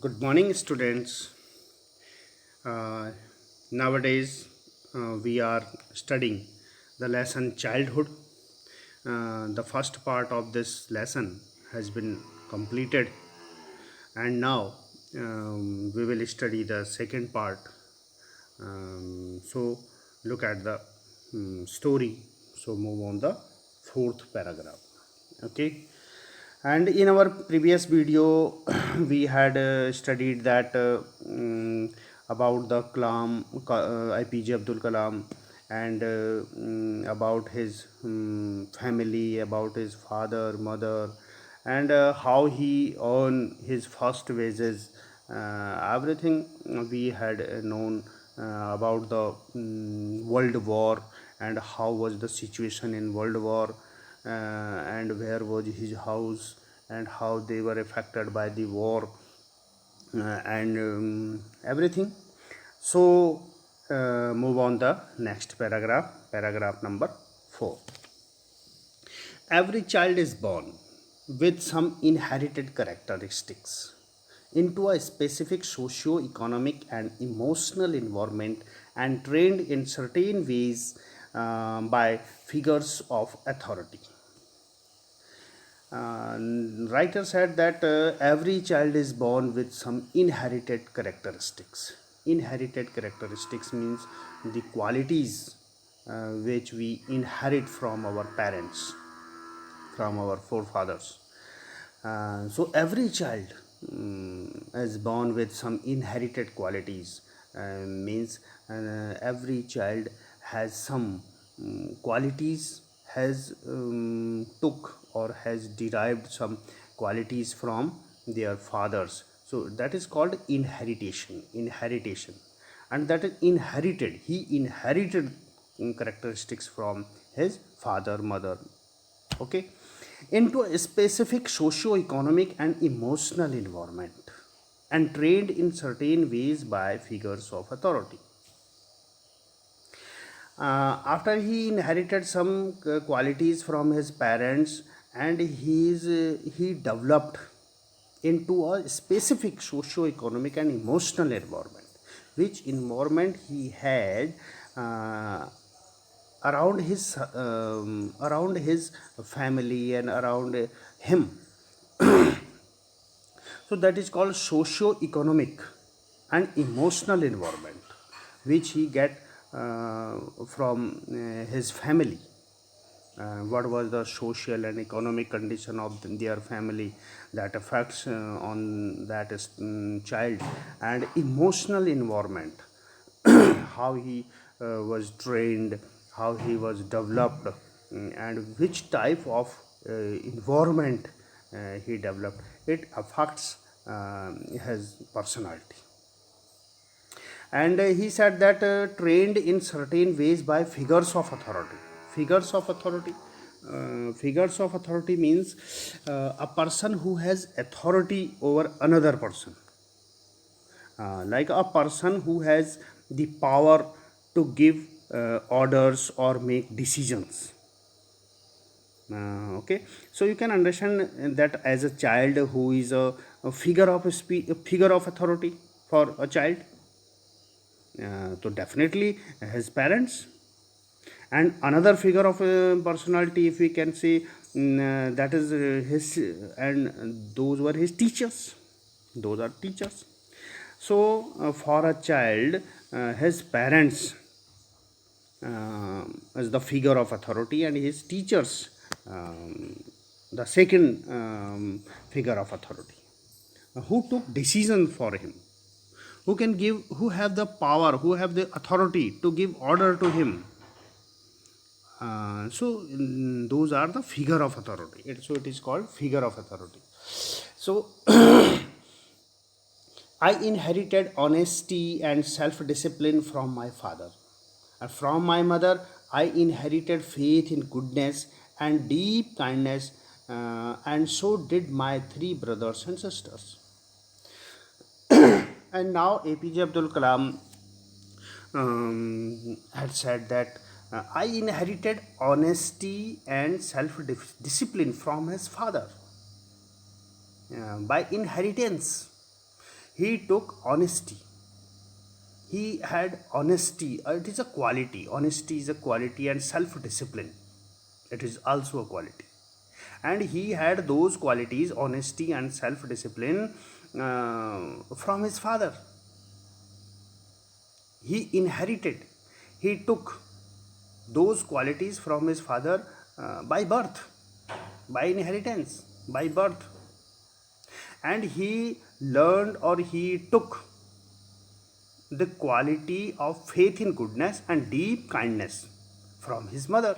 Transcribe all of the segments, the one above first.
Good morning, students. Uh, Nowadays, we are studying the lesson childhood. The first part of this lesson has been completed, and now we will study the second part. So, look at the story. So, move on the fourth paragraph. Okay. And in our previous video, we had studied that about the IPJ Abdul Kalam, and about his family, about his father, mother, and how he earned his first wages. Everything we had known about the World War, and how was the situation in World War, and where was his house, and how they were affected by the war, and everything. So move on the next paragraph, paragraph number 4. Every child is born with some inherited characteristics into a specific socio-economic and emotional environment, and trained in certain ways by figures of authority. Writer said that every child is born with some inherited characteristics. Inherited characteristics means the qualities which we inherit from our parents, from our forefathers. So every child is born with some inherited qualities. Means every child has some qualities, has took or has derived some qualities from their fathers. So that is called inheritation, and that is inherited. He inherited characteristics from his father, mother. Okay, into a specific socio-economic and emotional environment, and trained in certain ways by figures of authority. After he inherited some qualities from his parents, and he developed into a specific socio-economic and emotional environment, which environment he had uh, around his family and around him. So that is called socio-economic and emotional environment, which he get from his family. What was the social and economic condition of their family that affects on that child, and emotional environment, how he was trained, how he was developed, and which type of environment he developed. It affects his personality. And he said that trained in certain ways by figures of authority. Figures of authority. Figures of authority means a person who has authority over another person, like a person who has the power to give orders or make decisions. Okay, so you can understand that as a child who is a figure of a figure of authority for a child. So definitely his parents. And another figure of personality, if we can say, that is his, and those were his teachers. Those are teachers. So for a child, his parents as the figure of authority, and his teachers the second figure of authority, who took decision for him, who can give, who have the power, who have the authority to give order to him. Those are the figure of authority. So it is called figure of authority. So I inherited honesty and self discipline from my father, and from my mother I inherited faith in goodness and deep kindness, and so did my three brothers and sisters. And now APJ Abdul Kalam had said that I inherited honesty and self discipline from his father. By inheritance, He took honesty. He had honesty. It is a quality. Honesty is a quality, and self-discipline. It is also a quality. And he had those qualities, honesty and self-discipline, from his father. He inherited. He took those qualities from his father by birth, by inheritance, by birth. And he learned, or he took, the quality of faith in goodness and deep kindness from his mother.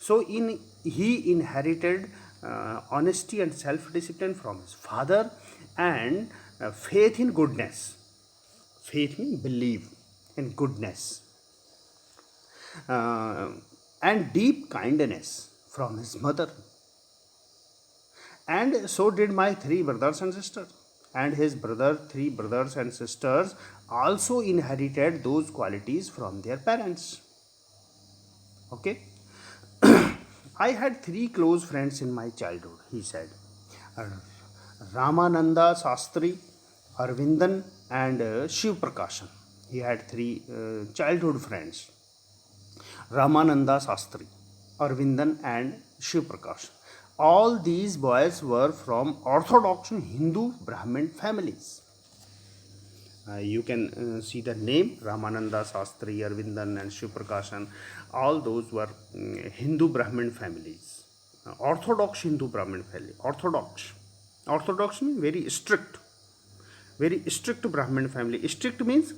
So he inherited honesty and self-discipline from his father, and faith in goodness. Faith means believe in goodness, uh, and deep kindness from his mother. And so did my three brothers and sisters. And his three brothers and sisters also inherited those qualities from their parents. Okay. I had three close friends in my childhood, he said. Uh, Ramananda Sastri, Arvindan, and Shiv Prakashan. He had three childhood friends: Ramananda Sastri, Arvindan, and Shiv Prakashan. All these boys were from Orthodox Hindu Brahmin families. You can see the name Ramananda Sastri, Arvindan, and Shiv Prakashan. All those were Hindu Brahmin families, Orthodox Hindu Brahmin family. Orthodox means very strict Brahmin family. Strict means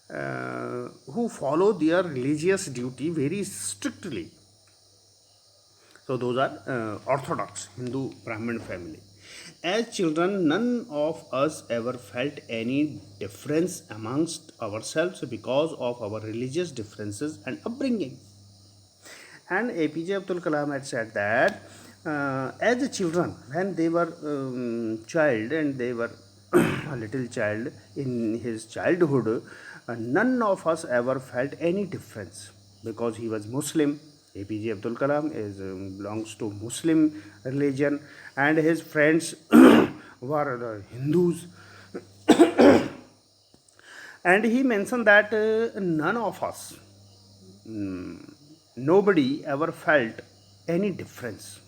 who follow their religious duty very strictly. So those are Orthodox Hindu Brahmin family. As children, none of us ever felt any difference amongst ourselves because of our religious differences and upbringing. And APJ Abdul Kalam had said that as the children, when they were child, and they were a little child in his childhood, none of us ever felt any difference, because he was Muslim. APJ Abdul Kalam belongs to Muslim religion, and his friends were the Hindus. And he mentioned that none of us, nobody ever felt any difference,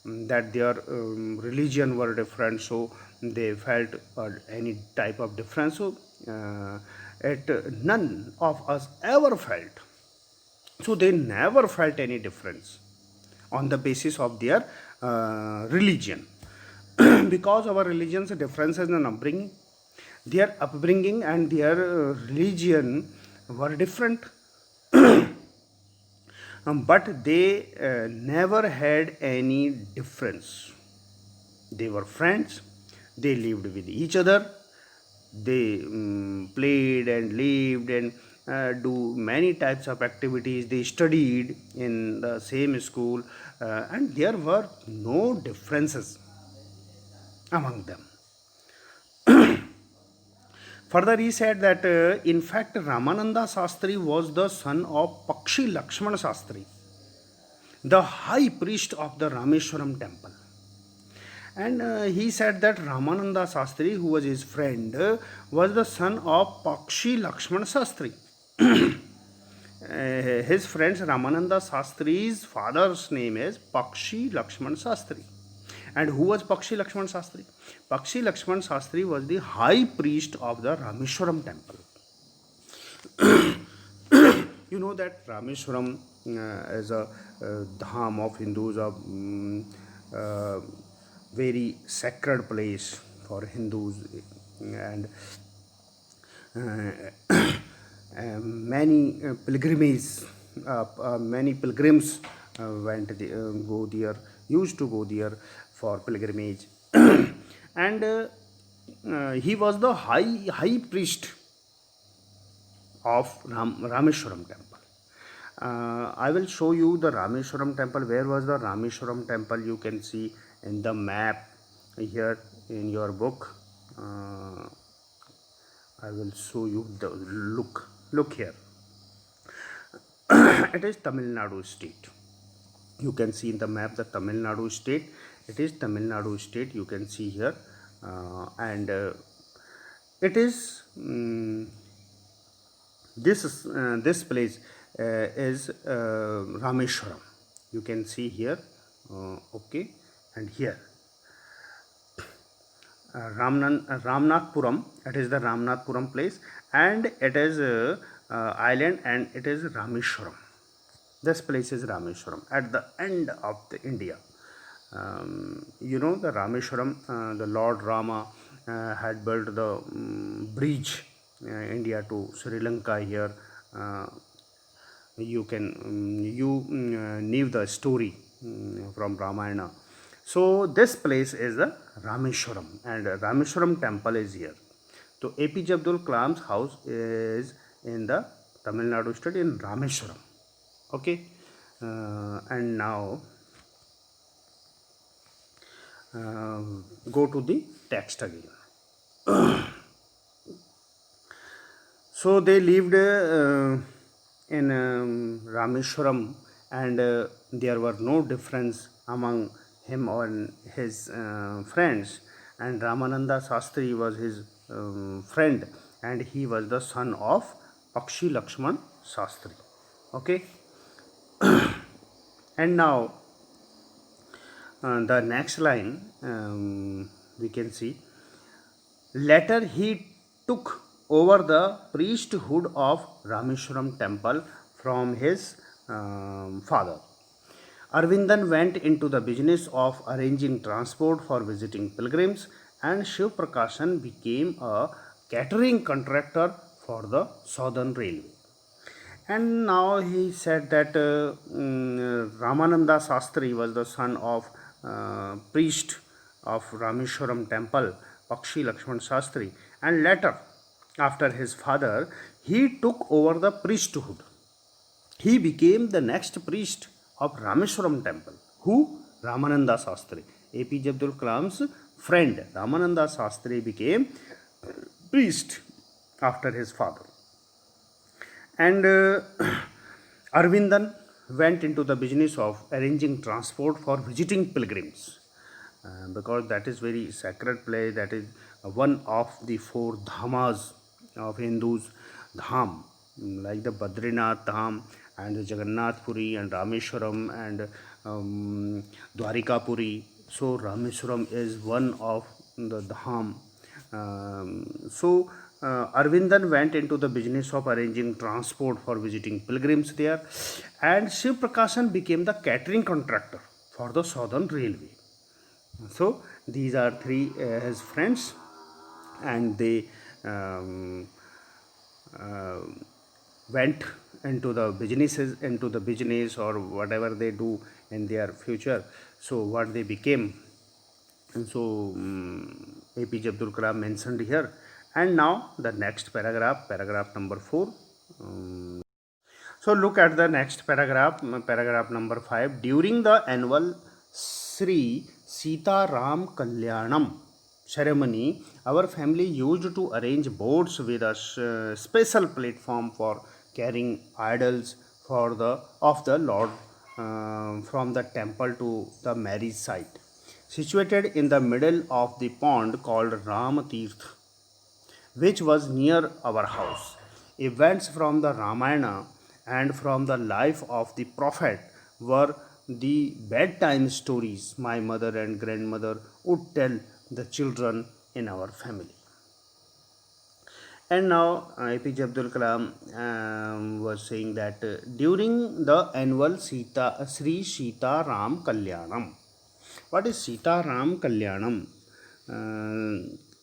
that their religion were different, so they felt any type of difference. So none of us ever felt. So they never felt any difference on the basis of their religion. Because our religion's differences in upbringing, their upbringing and their religion were different. But they never had any difference. They were friends, they lived with each other, they played and lived and do many types of activities. They studied in the same school, and there were no differences among them. Further, he said that in fact Ramananda Sastri was the son of Pakshi Lakshman Sastri, the high priest of the Rameshwaram temple. And he said that Ramananda Sastri, who was his friend, was the son of Pakshi Lakshman Sastri. His friend Ramananda Sastri's father's name is Pakshi Lakshman Sastri. And who was Pakshi Lakshman Sastri? Pakshi Lakshman Sastri was the high priest of the Rameshwaram temple. You know that Rameshwaram is a dham of Hindus, a very sacred place for Hindus, and many pilgrims used to go there for pilgrimage. And he was the high priest of Rameshwaram temple. I will show you the Rameshwaram temple. Where was the Rameshwaram temple? You can see in the map here in your book. I will show you the look here. It is Tamil Nadu state. You can see in the map the Tamil Nadu state. It is Tamil Nadu state. You can see here and it is this place is Rameshwaram. You can see here, okay, and here Ramnathpuram. It is the Ramnathpuram place, and it is island, and it is Rameshwaram. This place is Rameshwaram at the end of the India. You know, the Rameshwaram, the Lord Rama had built the bridge India to Sri Lanka here. You can knew the story from Ramayana. So this place is the Rameshwaram, and Rameshwaram temple is here. So APJ Abdul Kalam's house is in the Tamil Nadu state in Rameshwaram. Okay, and now go to the text again. So they lived in Rameshwaram, and there were no difference among him and his friends, and Ramananda Sastri was his friend, and he was the son of Pakshi Lakshman Sastri. Okay. And now the next line we can see, later he took over the priesthood of Rameshwaram temple from his father. Arvindan went into the business of arranging transport for visiting pilgrims, and Shiv Prakashan became a catering contractor for the Southern Railway. And now he said that Ramananda Sastri was the son of priest of Rameshwaram temple, Pakshi Lakshman Sastri, and later, after his father, he took over the priesthood. He became the next priest of Rameshwaram temple. Who? Ramananda Sastri. APJ Abdul Kalam's friend Ramananda Sastri became priest after his father. And Arvindan went into the business of arranging transport for visiting pilgrims, because that is very sacred place. That is one of the four dhamas of Hindus, dham, like the Badrinath dham and the Jagannath Puri and Rameshwaram and Dwarika Puri. So Rameshwaram is one of the dham. Arvindan went into the business of arranging transport for visiting pilgrims there, and Shiv Prakashan became the catering contractor for the Southern Railway. So these are three his friends, and they went into the business or whatever they do in their future. So what they became, and so APJ Abdul Kalam mentioned here. And now the next paragraph number 4. So look at the next paragraph number 5. During the annual Sri Sita Ram Kalyanam ceremony, our family used to arrange boats with a special platform for carrying idols of the Lord from the temple to the marriage site, situated in the middle of the pond called Ram Tirth, which was near our house. Events from the Ramayana and from the life of the prophet were the bedtime stories my mother and grandmother would tell the children in our family. And now APJ Abdul Kalam was saying that during the annual Sri Sita Ram Kalyanam. What is Sita Ram Kalyanam?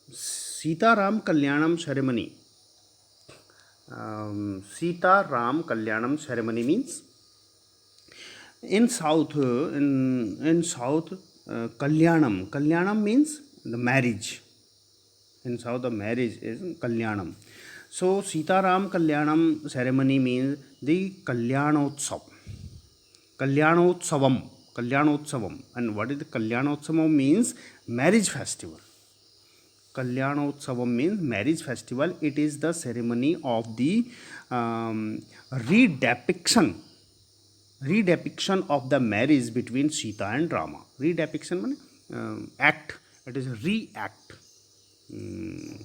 Sita Ram Kalyanam ceremony. Sita Ram Kalyanam ceremony means in south Kalyanam means the marriage. In south the marriage is Kalyanam. So Sita Ram Kalyanam ceremony means the Kalyanotsavam. And what is the Kalyanotsavam means? Marriage festival. Kalyanotsavam means marriage festival. It is the ceremony of the redepiction of the marriage between Sita and Rama. Redepiction means act. It is a re-act.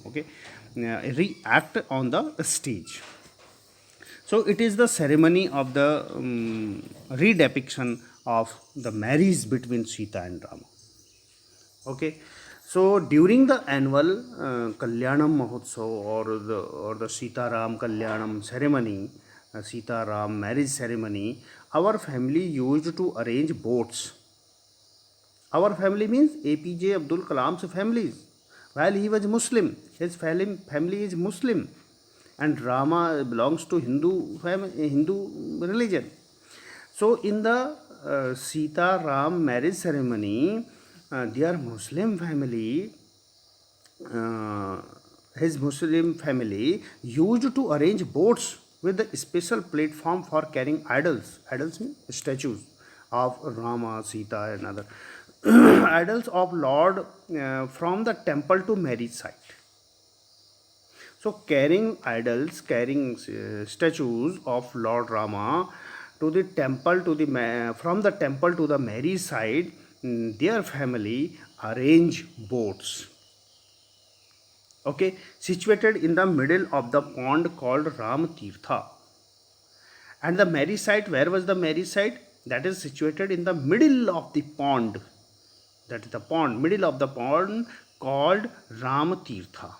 okay, react on the stage. So it is the ceremony of the redepiction of the marriage between Sita and Rama. Okay, so during the annual Kalyanam Mahotsav, or the Sita Ram Kalyanam ceremony, Sita Ram marriage ceremony, our family used to arrange boats. Our family means APJ Abdul Kalam's family. While he was Muslim, his family is Muslim, and Rama belongs to Hindu religion. So in the Sita Ram marriage ceremony, their Muslim family, uh, his Muslim family used to arrange boats with a special platform for carrying idols. Idols mean statues of Rama, Sita, and other idols of Lord from the temple to marriage site. So carrying idols, carrying statues of Lord Rama to the temple, from the temple to the marriage side, their family arrange boats. Okay, situated in the middle of the pond called Ram Tirtha. And the marriage site, where was the marriage site? That is situated in the middle of the pond. That is the pond, middle of the pond called Ram Tirtha.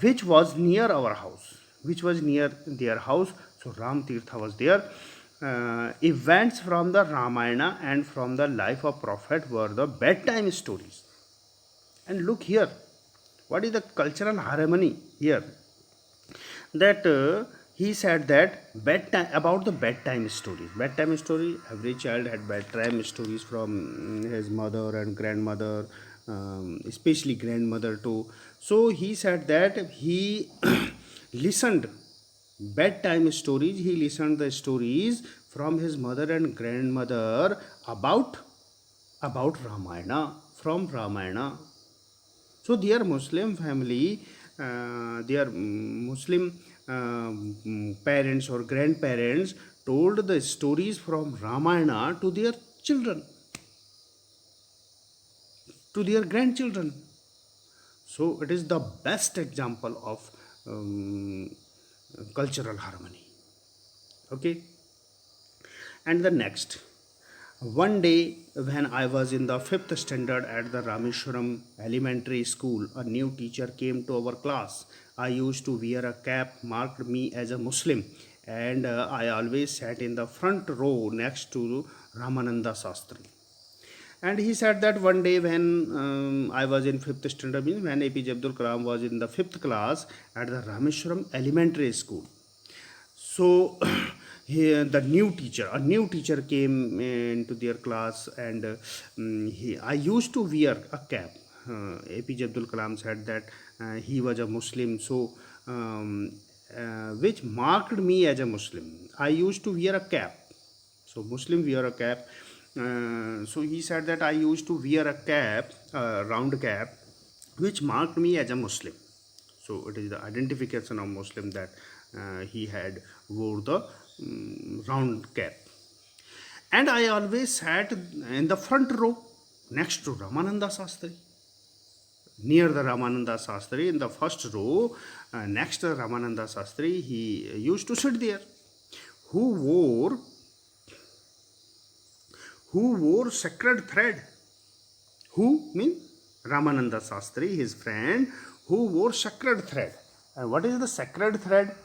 Which was near our house, which was near their house. So Ram Tirtha was there. Events from the Ramayana and from the life of Prophet were the bedtime stories. And look here, what is the cultural harmony here? That he said that bedtime, about the bedtime stories. Bedtime story, every child had bedtime stories from his mother and grandmother, especially grandmother too. So he said that he listened bedtime stories. He listened the stories from his mother and grandmother about Ramayana, from Ramayana. So their Muslim family, their Muslim parents or grandparents told the stories from Ramayana to their children, to their grandchildren. So it is the best example of cultural harmony. Okay. And the next, one day when I was in the fifth standard at the Rameshwaram Elementary School, a new teacher came to our class. I used to wear a cap marked me as a Muslim, and I always sat in the front row next to Ramananda Sastri. And he said that one day when I was in fifth standard, means when APJ Abdul Kalam was in the fifth class at the Rameshwaram Elementary School. So the a new teacher came into their class, and I used to wear a cap. APJ Abdul Kalam said that he was a Muslim, so which marked me as a Muslim. I used to wear a cap. So Muslim wear a cap. So he said that I used to wear a cap, round cap, which marked me as a Muslim. So it is the identification of Muslim that he had wore the round cap. And I always sat in the front row next to Ramananda Sastri. Near the Ramananda Sastri, in the first row, next to Ramananda Sastri, he used to sit there. Who wore sacred thread? Who means Ramananda Sastri, his friend, who wore sacred thread. And what is the sacred thread?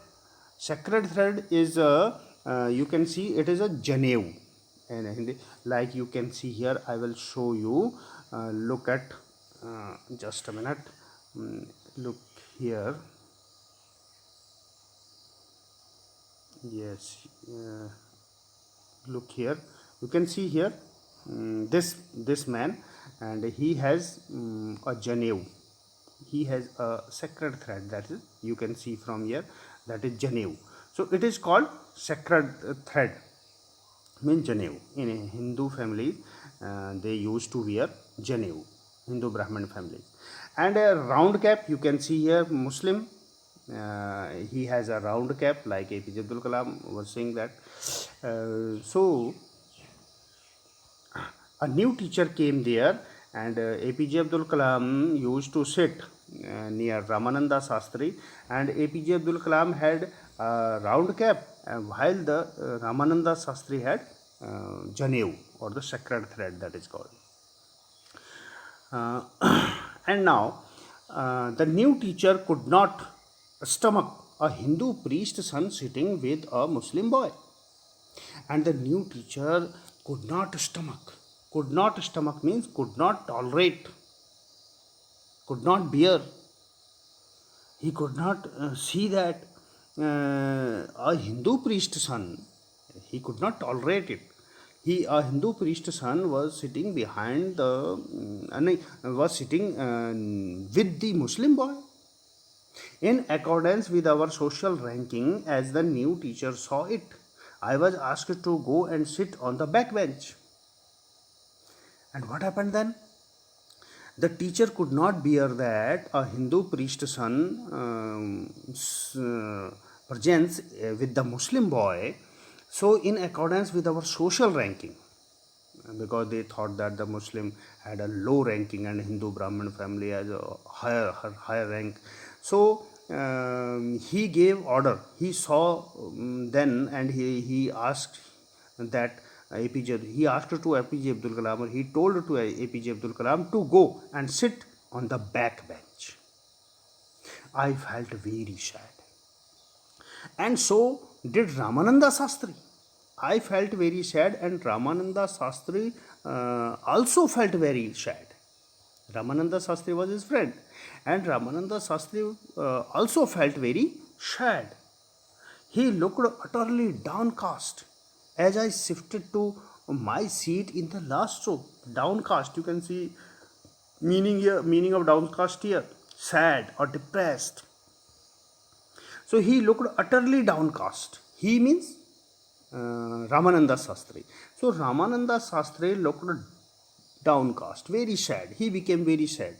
Sacred thread is you can see it is a janev. And like you can see here, I will show you. Look at just a minute. Look here. Yes. Look here. You can see here this man, and he has a janev. He has a sacred thread, that is, you can see from here, that is janev. So it is called sacred thread, means janev. In a Hindu family, they used to wear janev, Hindu Brahmin family. And a round cap, you can see here, Muslim, he has a round cap, like APJ Abdul Kalam was saying that. So a new teacher came there, and APJ Abdul Kalam used to sit near Ramananda Sastri, and APJ Abdul Kalam had a round cap, while the Ramananda Sastri had Janev, or the sacred thread, that is called. Uh, and now the new teacher could not stomach a Hindu priest's son sitting with a Muslim boy. And the new teacher could not stomach. Could not stomach means could not tolerate, could not bear. He could not see that a Hindu priest's son, he could not tolerate it. A Hindu priest's son was sitting behind the, was sitting with the Muslim boy. In accordance with our social ranking, as the new teacher saw it, I was asked to go and sit on the back bench. And what happened then? The teacher could not bear that a Hindu priest's son presents with the Muslim boy. So, in accordance with our social ranking, because they thought that the Muslim had a low ranking and Hindu Brahmin family has a higher rank. So he gave order. He saw then, and he asked that he asked to APJ Abdul Kalam, or he told to APJ Abdul Kalam to go and sit on the back bench. I felt very sad. And so did Ramananda Sastri. I felt very sad, and Ramananda Sastri also felt very sad. Ramananda Sastri was his friend, and Ramananda Sastri also felt very sad. He looked utterly downcast as I shifted to my seat in the last row. Downcast, you can see meaning of downcast here, sad or depressed. So he looked utterly downcast. He means Ramananda Sastri. So Ramananda Sastri looked downcast, very sad. He became very sad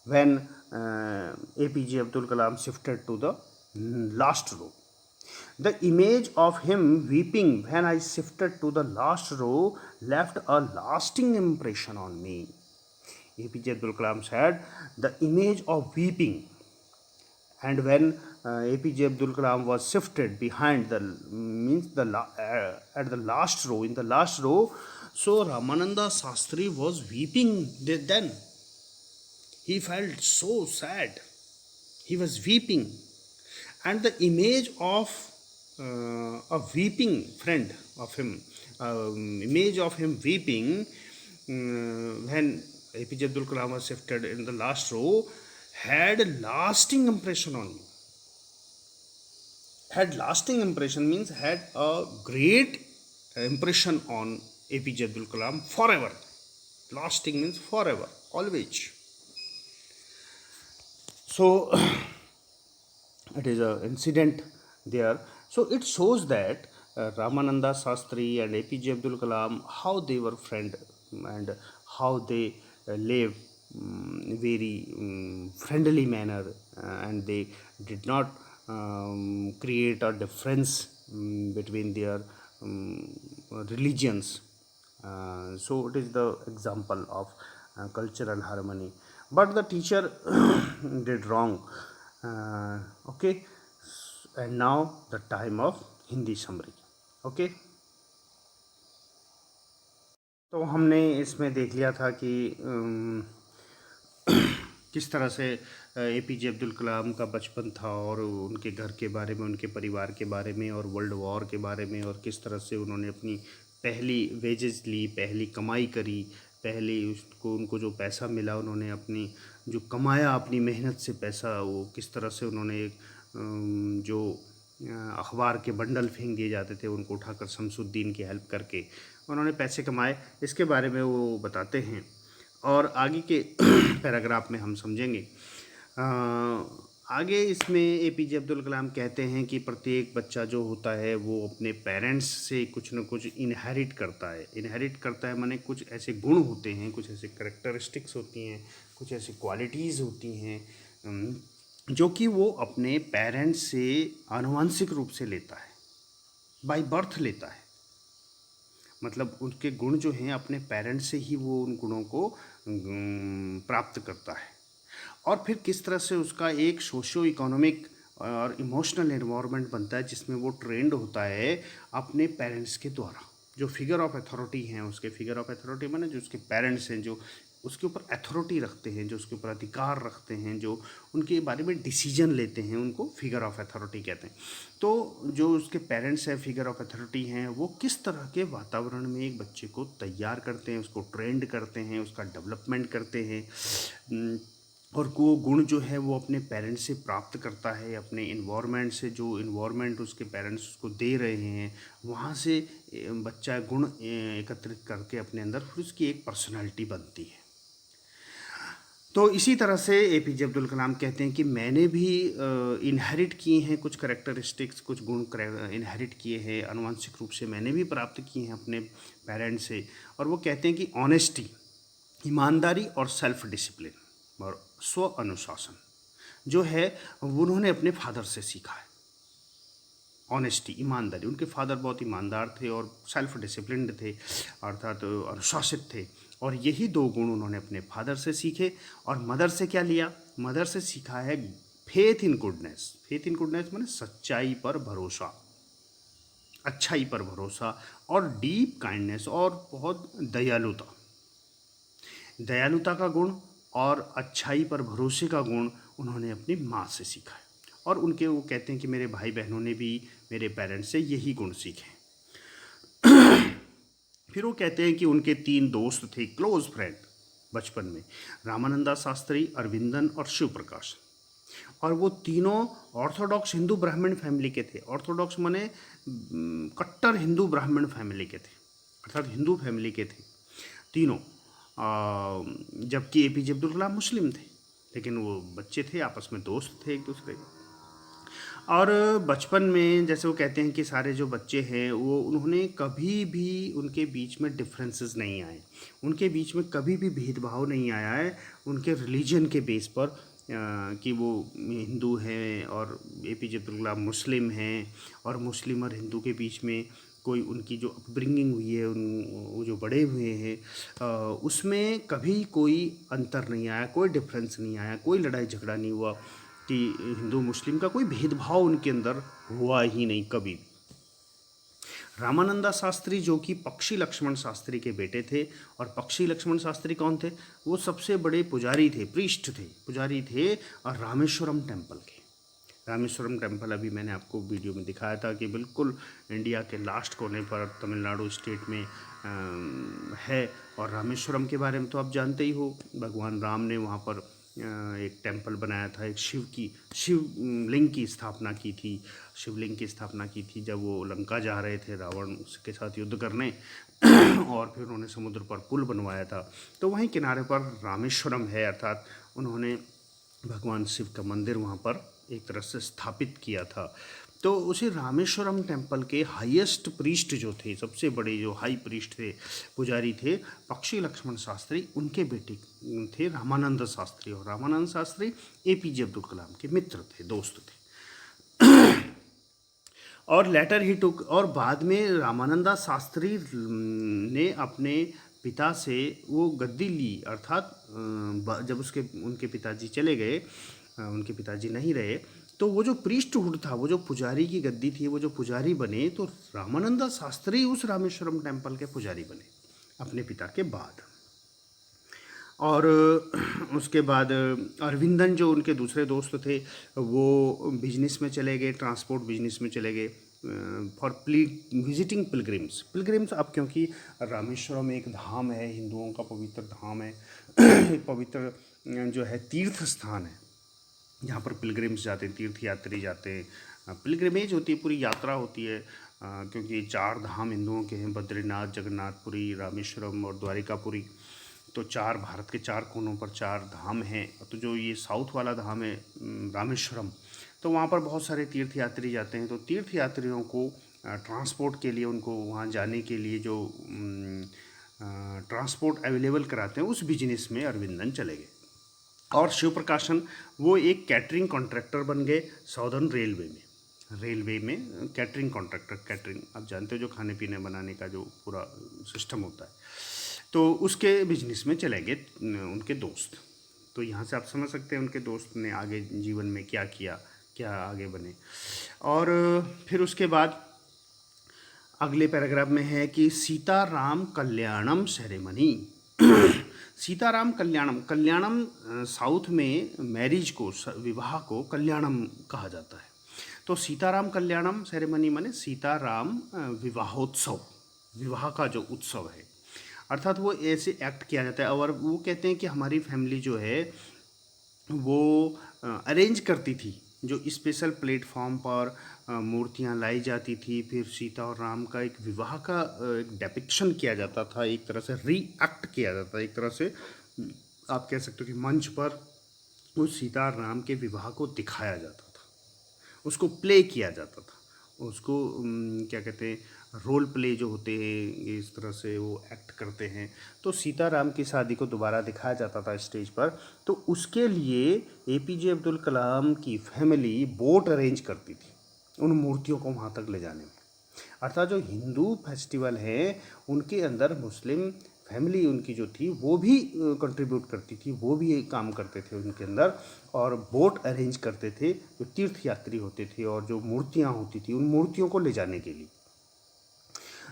when APJ Abdul Kalam shifted to the last row. The image of him weeping when I shifted to the last row left a lasting impression on me. APJ Abdul Kalam said, the image of weeping. And when APJ Abdul Kalam was shifted behind at the last row, in the last row, so Ramananda Sastri was weeping then. He felt so sad. He was weeping. And the image of a weeping friend of him, image of him weeping when APJ Abdul Kalam was shifted in the last row, had a lasting impression on me. Had lasting impression means had a great impression on APJ Abdul Kalam forever. Lasting means forever, always. So it is an incident there. So it shows that Ramananda Sastri and APJ Abdul Kalam, how they were friends and how they live very friendly manner, and they did not create a difference between their religions. So it is the example of cultural harmony. But the teacher did wrong. Okay, and now the time of Hindi summary. Okay, तो हमने इसमें देख लिया था कि किस तरह से APJ अब्दुल कलाम का बचपन था, और उनके घर के बारे में, उनके परिवार के बारे में, और वर्ल्ड वॉर के बारे में, और किस तरह से उन्होंने अपनी पहली वेजेस ली, पहली कमाई करी, उनको जो पैसा मिला, उन्होंने अपनी जो कमाया अपनी मेहनत से पैसा, वो किस तरह से उन्होंने जो अखबार के बंडल फेंक दिए जाते थे उनको उठाकर शमसुद्दीन की हेल्प करके उन्होंने पैसे कमाए, इसके बारे में वो बताते हैं। और आगे के पैराग्राफ में हम समझेंगे। आगे इसमें APJ अब्दुल कलाम कहते हैं कि प्रत्येक बच्चा जो होता है वो अपने पेरेंट्स से कुछ न कुछ इनहेरिट करता है। इनहेरिट करता है माने कुछ ऐसे गुण होते हैं, कुछ ऐसे करेक्टरिस्टिक्स होती हैं, कुछ ऐसी क्वालिटीज़ होती हैं जो कि वो अपने पेरेंट्स से आनुवंशिक रूप से लेता है, बाय बर्थ लेता है। मतलब उनके गुण जो हैं अपने पेरेंट्स से ही वो उन गुणों को प्राप्त करता है, और फिर किस तरह से उसका एक सोशो इकोनॉमिक और इमोशनल एनवायरनमेंट बनता है जिसमें वो ट्रेंड होता है अपने पेरेंट्स के द्वारा। जो फिगर ऑफ अथॉरिटी हैं उसके, फिगर ऑफ अथॉरिटी माने जो उसके पेरेंट्स हैं, जो उसके ऊपर अथॉरिटी रखते हैं, जो उसके ऊपर अधिकार रखते हैं, जो उनके बारे में डिसीजन लेते हैं, उनको फिगर ऑफ अथॉरिटी कहते हैं। तो जो उसके पेरेंट्स हैं, फिगर ऑफ अथॉरिटी हैं, वो किस तरह के वातावरण में एक बच्चे को तैयार करते हैं, उसको ट्रेंड करते हैं, उसका डेवलपमेंट करते हैं, और वो गुण जो है वो अपने पेरेंट्स से प्राप्त करता है, अपने इन्वायरमेंट से, जो इन्वायरमेंट उसके पेरेंट्स उसको दे रहे हैं वहाँ से बच्चा गुण एकत्रित करके अपने अंदर फिर उसकी एक पर्सनालिटी बनती है। तो इसी तरह से एपीजे अब्दुल कलाम कहते हैं कि मैंने भी इनहेरिट किए हैं कुछ करेक्टरिस्टिक्स, कुछ गुण इनहेरिट किए हैं आनुवंशिक रूप से, मैंने भी प्राप्त किए हैं अपने पेरेंट्स से। और वो कहते हैं कि ऑनेस्टी, ईमानदारी और सेल्फ डिसिप्लिन और स्व अनुशासन जो है वो उन्होंने अपने फादर से सीखा है। ऑनेस्टी, ईमानदारी, उनके फादर बहुत ईमानदार थे और सेल्फ डिसिप्लिन्ड थे, अर्थात अनुशासित थे, और यही दो गुण उन्होंने अपने फादर से सीखे। और मदर से क्या लिया? मदर से सीखा है faith in goodness. Faith in goodness माने सच्चाई पर भरोसा, अच्छाई पर भरोसा, और डीप काइंडनेस और बहुत दयालुता, दयालुता का गुण और अच्छाई पर भरोसे का गुण उन्होंने अपनी माँ से सीखा है। और उनके, वो कहते हैं कि मेरे भाई बहनों ने भी मेरे पेरेंट्स से यही गुण सीखे। फिर वो कहते हैं कि उनके 3 दोस्त थे, क्लोज फ्रेंड बचपन में, रामानंदा शास्त्री, अरविंदन और शिव प्रकाश। और वो तीनों ऑर्थोडॉक्स हिंदू ब्राह्मण फैमिली के थे। ऑर्थोडॉक्स माने कट्टर हिंदू ब्राह्मण फैमिली के थे, अर्थात हिंदू फैमिली के थे तीनों। जबकि एपीजे अब्दुल कलाम मुस्लिम थे, लेकिन वो बच्चे थे, आपस में दोस्त थे एक दूसरे। और बचपन में जैसे वो कहते हैं कि सारे जो बच्चे हैं वो, उन्होंने कभी भी, उनके बीच में डिफरेंसेस नहीं आए, उनके बीच में कभी भी भेदभाव नहीं आया है उनके रिलीजन के बेस पर, कि वो हिंदू हैं और एपीजे अब्दुल कलाम मुस्लिम हैं, और मुस्लिम और हिंदू के बीच में कोई उनकी जो अपब्रिंगिंग हुई है, वो जो बड़े हुए हैं, उसमें कभी कोई अंतर नहीं आया, कोई डिफरेंस नहीं आया, कोई लड़ाई झगड़ा नहीं हुआ कि हिंदू मुस्लिम का कोई भेदभाव उनके अंदर हुआ ही नहीं कभी भी। रामानंदा शास्त्री जो कि पक्षी लक्ष्मण शास्त्री के बेटे थे, और पक्षी लक्ष्मण शास्त्री कौन थे? वो सबसे बड़े पुजारी थे, प्रीस्ट थे, पुजारी थे, और रामेश्वरम टेम्पल के। रामेश्वरम टेम्पल अभी मैंने आपको वीडियो में दिखाया था कि बिल्कुल इंडिया के लास्ट कोने पर तमिलनाडु स्टेट में है। और रामेश्वरम के बारे में तो आप जानते ही हो, भगवान राम ने वहाँ पर एक टेम्पल बनाया था, एक शिवलिंग की स्थापना की थी, शिवलिंग की स्थापना की थी जब वो लंका जा रहे थे रावण उसके साथ युद्ध करने, और फिर उन्होंने समुद्र पर पुल बनवाया था। तो वहीं किनारे पर रामेश्वरम है, अर्थात उन्होंने भगवान शिव का मंदिर वहाँ पर एक तरह से स्थापित किया था। तो उसी रामेश्वरम टेम्पल के हाईएस्ट प्रीस्ट जो थे, सबसे बड़े जो हाई प्रीस्ट थे, पुजारी थे, पक्षी लक्ष्मण शास्त्री, उनके बेटे थे रामानंद शास्त्री। और रामानंद शास्त्री एपीजे अब्दुल कलाम के मित्र थे, दोस्त थे। और लेटर ही टुक, और बाद में रामानंदा शास्त्री ने अपने पिता से वो गद्दी ली, अर्थात जब उनके पिताजी चले गए, उनके पिताजी नहीं रहे, तो वो जो प्रीस्टहुड था, वो जो पुजारी की गद्दी थी, वो जो पुजारी बने, तो रामानंदा शास्त्री उस रामेश्वरम टेम्पल के पुजारी बने अपने पिता के बाद। और उसके बाद अरविंदन जो उनके दूसरे दोस्त थे वो बिजनेस में चले गए, ट्रांसपोर्ट बिजनेस में चले गए, फॉर विजिटिंग पिलग्रिम्स। अब क्योंकि रामेश्वरम एक धाम है, हिंदुओं का पवित्र धाम है, एक पवित्र जो है तीर्थ स्थान है, जहाँ पर पिलग्रिम्स जाते हैं, तीर्थ यात्री जाते हैं। पिलग्रिमेज होती है, पूरी यात्रा होती है, क्योंकि 4 धाम हिंदुओं के हैं, बद्रीनाथ, जगन्नाथपुरी, रामेश्वरम और द्वारिकापुरी। तो 4 भारत के 4 कोनों पर 4 धाम हैं। तो जो ये साउथ वाला धाम है रामेश्वरम, तो वहाँ पर बहुत सारे तीर्थ यात्री जाते हैं। तो तीर्थ यात्रियों को ट्रांसपोर्ट के लिए, उनको वहाँ जाने के लिए जो ट्रांसपोर्ट अवेलेबल कराते हैं, उस बिजनेस में अरविंदन चले गए। और शिव प्रकाशन वो एक कैटरिंग कॉन्ट्रैक्टर बन गए साउदर्न रेलवे में कैटरिंग कॉन्ट्रैक्टर। कैटरिंग आप जानते हो, जो खाने पीने बनाने का जो पूरा सिस्टम होता है, तो उसके बिजनेस में चले गए उनके दोस्त। तो यहाँ से आप समझ सकते हैं उनके दोस्त ने आगे जीवन में क्या किया, क्या आगे बने। और फिर उसके बाद अगले पैराग्राफ में है कि सीताराम कल्याणम सेरेमनी। सीताराम कल्याणम, कल्याणम साउथ में मैरिज को, विवाह को कल्याणम कहा जाता है। तो सीताराम कल्याणम सेरेमनी माने सीताराम विवाहोत्सव, विवाह का जो उत्सव है, अर्थात वो ऐसे एक्ट किया जाता है। और वो कहते हैं कि हमारी फैमिली जो है वो अरेंज करती थी, जो स्पेशल प्लेटफॉर्म पर मूर्तियां लाई जाती थी, फिर सीता और राम का एक विवाह का एक डेपिक्शन किया जाता था, एक तरह से रीएक्ट किया जाता था, एक तरह से आप कह सकते हो कि मंच पर उस सीता और राम के विवाह को दिखाया जाता था, उसको प्ले किया जाता था, उसको क्या कहते हैं, रोल प्ले जो होते हैं, इस तरह से वो एक्ट करते हैं। तो सीताराम की शादी को दोबारा दिखाया जाता था स्टेज पर। तो उसके लिए एपीजे अब्दुल कलाम की फैमिली बोट अरेंज करती थी उन मूर्तियों को वहाँ तक ले जाने में। अर्थात जो हिंदू फेस्टिवल हैं उनके अंदर मुस्लिम फैमिली उनकी जो थी वो भी कंट्रीब्यूट करती थी, वो भी एक काम करते थे उनके अंदर, और बोट अरेंज करते थे जो तीर्थ यात्री होते थे, और जो मूर्तियाँ होती थी उन मूर्तियों को ले जाने के लिए,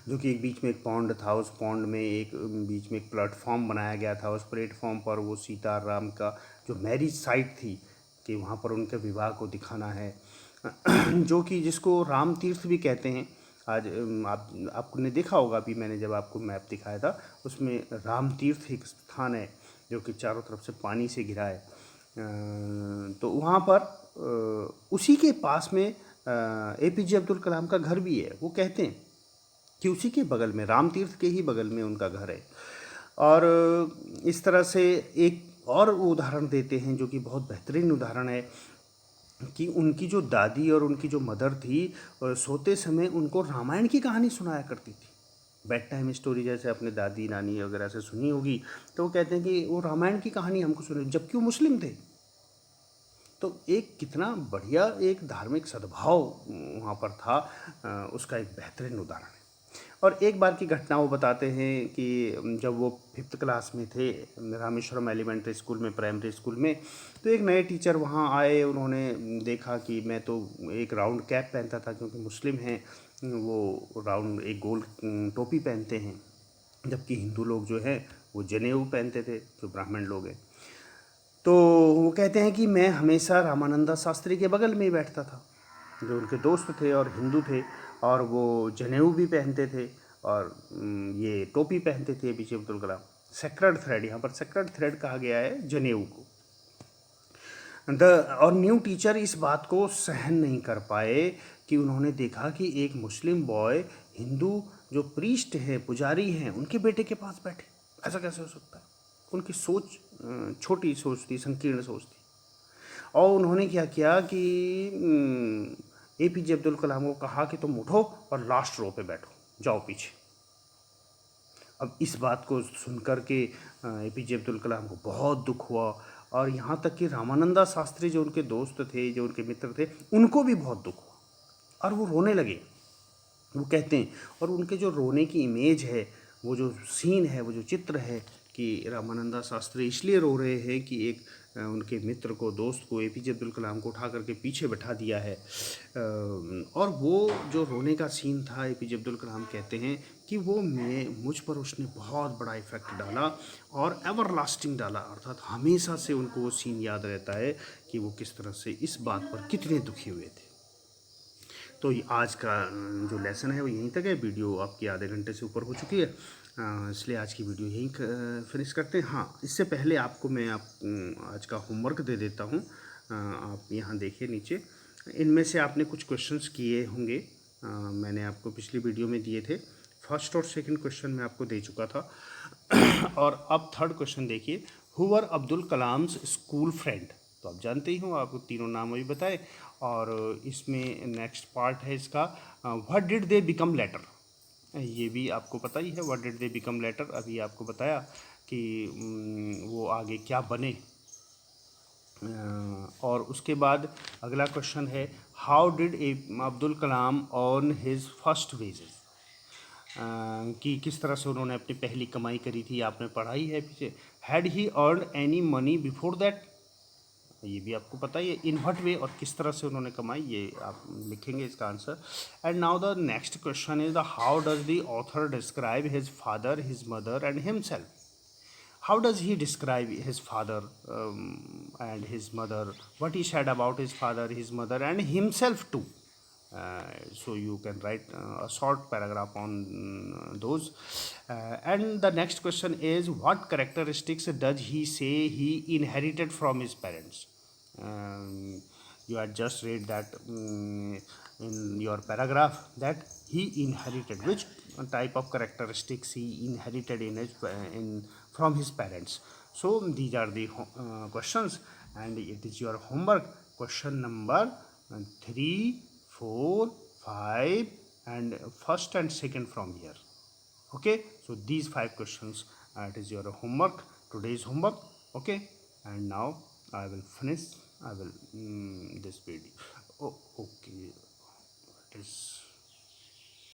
जो कि एक बीच में एक पॉन्ड था, उस पॉन्ड में एक बीच में एक प्लेटफॉर्म बनाया गया था, उस प्लेटफॉर्म पर वो सीता राम का जो मैरिज साइट थी कि वहाँ पर उनके विवाह को दिखाना है, जो कि जिसको राम तीर्थ भी कहते हैं। आज आपने देखा होगा, अभी मैंने जब आपको मैप दिखाया था उसमें राम तीर्थ एक स्थान है जो कि चारों तरफ से पानी से घिरा है। तो वहाँ पर उसी के पास में एपीजे अब्दुल कलाम का घर भी है। वो कहते हैं कि उसी के बगल में, राम तीर्थ के ही बगल में उनका घर है। और इस तरह से एक और उदाहरण देते हैं जो कि बहुत बेहतरीन उदाहरण है कि उनकी जो दादी और उनकी जो मदर थी, सोते समय उनको रामायण की कहानी सुनाया करती थी। बेड टाइम स्टोरी जैसे अपने दादी नानी वगैरह से सुनी होगी, तो वो कहते हैं कि वो रामायण की कहानी हमको सुनी, जबकि वो मुस्लिम थे। तो एक कितना बढ़िया एक धार्मिक सद्भाव वहाँ पर था, उसका एक बेहतरीन उदाहरण है। और एक बार की घटना वो बताते हैं कि जब वो 5th क्लास में थे रामेश्वरम एलिमेंट्री स्कूल में, प्राइमरी स्कूल में, तो एक नए टीचर वहाँ आए। उन्होंने देखा कि मैं तो एक राउंड कैप पहनता था, क्योंकि मुस्लिम हैं, वो राउंड एक गोल टोपी पहनते हैं, जबकि हिंदू लोग जो हैं वो जनेऊ पहनते थे, जो ब्राह्मण लोग हैं। तो वो कहते हैं कि मैं हमेशा रामानंदा शास्त्री के बगल में ही बैठता था, जो उनके दोस्त थे और हिंदू थे, और वो जनेऊ भी पहनते थे और ये टोपी पहनते थे APJ Abdul Kalam. Sacred thread, यहाँ पर सेक्रेड थ्रेड कहा गया है जनेऊ को। और न्यू टीचर इस बात को सहन नहीं कर पाए कि उन्होंने देखा कि एक मुस्लिम बॉय हिंदू जो प्रीस्ट है, पुजारी हैं, उनके बेटे के पास बैठे, ऐसा कैसे हो सकता है। उनकी सोच छोटी सोच थी, संकीर्ण सोच थी। और उन्होंने क्या किया कि एपीजे अब्दुल कलाम को कहा कि तुम उठो और लास्ट रो पे बैठो, जाओ पीछे। अब इस बात को सुनकर के एपीजे अब्दुल कलाम को बहुत दुख हुआ, और यहाँ तक कि रामानंदा शास्त्री जो उनके दोस्त थे, जो उनके मित्र थे, उनको भी बहुत दुख हुआ और वो रोने लगे। वो कहते हैं, और उनके जो रोने की इमेज है, वो जो सीन है, वो जो चित्र है कि रामानंदा शास्त्री इसलिए रो रहे हैं कि एक उनके मित्र को, दोस्त को, एपीजे अब्दुल कलाम को उठा करके पीछे बैठा दिया है। और वो जो रोने का सीन था, एपीजे अब्दुल कलाम कहते हैं कि वो मुझ पर उसने बहुत बड़ा इफ़ेक्ट डाला और एवर लास्टिंग डाला, अर्थात हमेशा से उनको वो सीन याद रहता है कि वो किस तरह से इस बात पर कितने दुखी हुए थे। तो आज का जो लेसन है वो यहीं तक है। वीडियो आपकी आधे घंटे से ऊपर हो चुकी है, इसलिए आज की वीडियो यहीं फिनिश करते हैं। हाँ, इससे पहले आपको मैं आज का होमवर्क दे देता हूँ। आप यहाँ देखिए नीचे, इनमें से आपने कुछ क्वेश्चंस किए होंगे, मैंने आपको पिछली वीडियो में दिए थे। फर्स्ट और सेकंड क्वेश्चन मैं आपको दे चुका था। और अब थर्ड क्वेश्चन देखिए, who were Abdul Kalam's school friend. तो आप जानते ही हो, आपको तीनों नाम अभी बताए। और इसमें नेक्स्ट पार्ट है इसका, what did they become later. ये भी आपको पता ही है, what did they become later, अभी आपको बताया कि वो आगे क्या बने। और उसके बाद अगला क्वेश्चन है, how did Abdul Kalam on his first visit. कि किस तरह से उन्होंने अपनी पहली कमाई करी थी, आपने पढ़ाई है पीछे. Had he earn any money before that, ये भी आपको पता ही है. इन व्हाट वे, और किस तरह से उन्होंने कमाई, ये आप लिखेंगे इसका answer. And now the next question is the how does the author describe his father, his mother and himself. How does he describe his father and his mother? What he said about his father, his mother, and himself too? So you can write a short paragraph on those. And the next question is, what characteristics does he say he inherited from his parents? Um, you had just read that in your paragraph that he inherited, which type of characteristics he inherited in from his parents. So these are the questions, and it is your homework. Question number 3, 4, 5, and first and second from here. Okay, so these 5 questions, it is your homework, today's homework. Okay, and now I will finish, I will this video. Oh, okay, it is